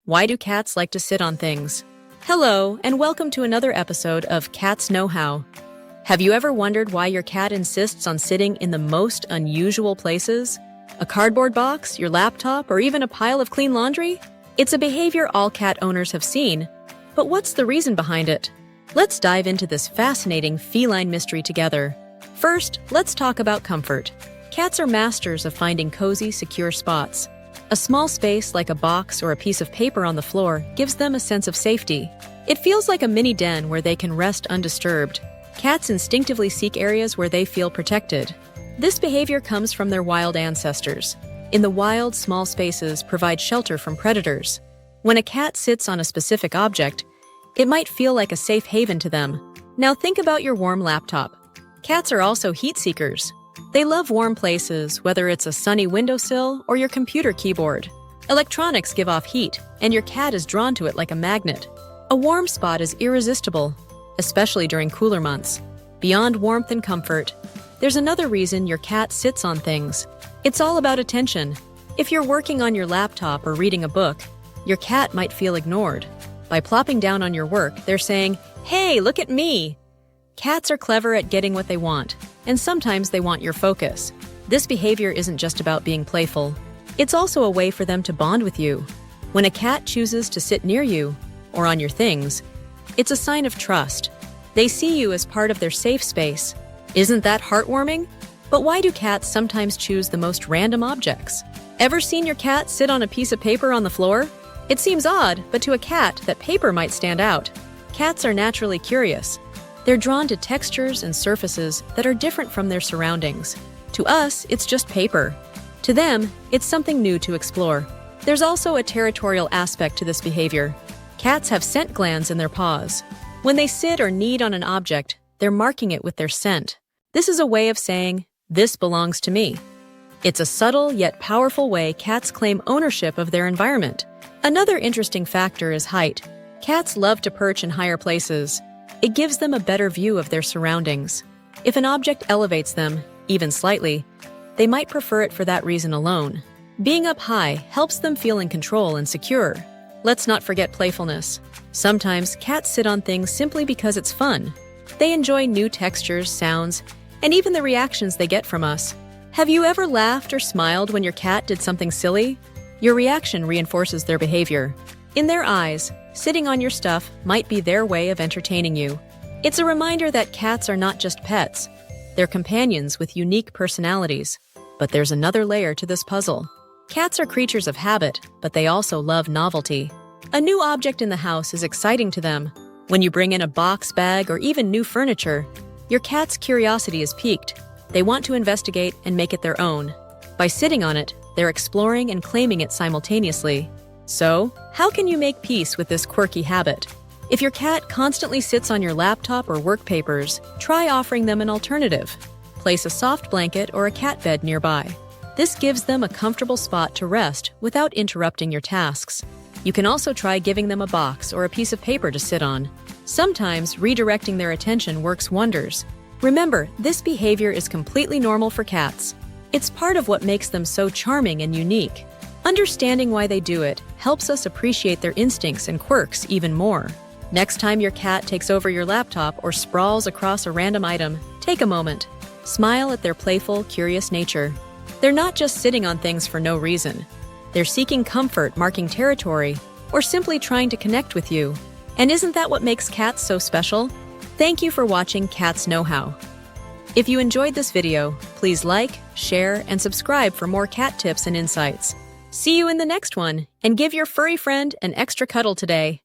Why do cats like to sit on things? Hello, and welcome to another episode of Cats Know How. Have you ever wondered why your cat insists on sitting in the most unusual places? A cardboard box, your laptop, or even a pile of clean laundry? It's a behavior all cat owners have seen. But what's the reason behind it? Let's dive into this fascinating feline mystery together. First, let's talk about comfort. Cats are masters of finding cozy, secure spots. A small space like a box or a piece of paper on the floor gives them a sense of safety. It feels like a mini den where they can rest undisturbed. Cats instinctively seek areas where they feel protected. This behavior comes from their wild ancestors. In the wild, small spaces provide shelter from predators. When a cat sits on a specific object, it might feel like a safe haven to them. Now think about your warm laptop. Cats are also heat seekers. They love warm places, whether it's a sunny windowsill or your computer keyboard. Electronics give off heat, and your cat is drawn to it like a magnet. A warm spot is irresistible, especially during cooler months. Beyond warmth and comfort, there's another reason your cat sits on things. It's all about attention. If you're working on your laptop or reading a book, your cat might feel ignored. By plopping down on your work, they're saying, "Hey, look at me!" Cats are clever at getting what they want, and sometimes they want your focus. This behavior isn't just about being playful. It's also a way for them to bond with you. When a cat chooses to sit near you, or on your things, it's a sign of trust. They see you as part of their safe space. Isn't that heartwarming? But why do cats sometimes choose the most random objects? Ever seen your cat sit on a piece of paper on the floor? It seems odd, but to a cat, that paper might stand out. Cats are naturally curious. They're drawn to textures and surfaces that are different from their surroundings. To us, it's just paper. To them, it's something new to explore. There's also a territorial aspect to this behavior. Cats have scent glands in their paws. When they sit or knead on an object, they're marking it with their scent. This is a way of saying, "This belongs to me." It's a subtle yet powerful way cats claim ownership of their environment. Another interesting factor is height. Cats love to perch in higher places. It gives them a better view of their surroundings. If an object elevates them, even slightly, they might prefer it for that reason alone. Being up high helps them feel in control and secure. Let's not forget playfulness. Sometimes cats sit on things simply because it's fun. They enjoy new textures, sounds, and even the reactions they get from us. Have you ever laughed or smiled when your cat did something silly? Your reaction reinforces their behavior. In their eyes, sitting on your stuff might be their way of entertaining you. It's a reminder that cats are not just pets. They're companions with unique personalities. But there's another layer to this puzzle. Cats are creatures of habit, but they also love novelty. A new object in the house is exciting to them. When you bring in a box, bag, or even new furniture, your cat's curiosity is piqued. They want to investigate and make it their own. By sitting on it, they're exploring and claiming it simultaneously. So, how can you make peace with this quirky habit? If your cat constantly sits on your laptop or work papers, try offering them an alternative. Place a soft blanket or a cat bed nearby. This gives them a comfortable spot to rest without interrupting your tasks. You can also try giving them a box or a piece of paper to sit on. Sometimes redirecting their attention works wonders. Remember, this behavior is completely normal for cats. It's part of what makes them so charming and unique. Understanding why they do it helps us appreciate their instincts and quirks even more. Next time your cat takes over your laptop or sprawls across a random item, take a moment. Smile at their playful, curious nature. They're not just sitting on things for no reason. They're seeking comfort, marking territory, or simply trying to connect with you. And isn't that what makes cats so special? Thank you for watching Cats Know How. If you enjoyed this video, please like, share, and subscribe for more cat tips and insights. See you in the next one, and give your furry friend an extra cuddle today.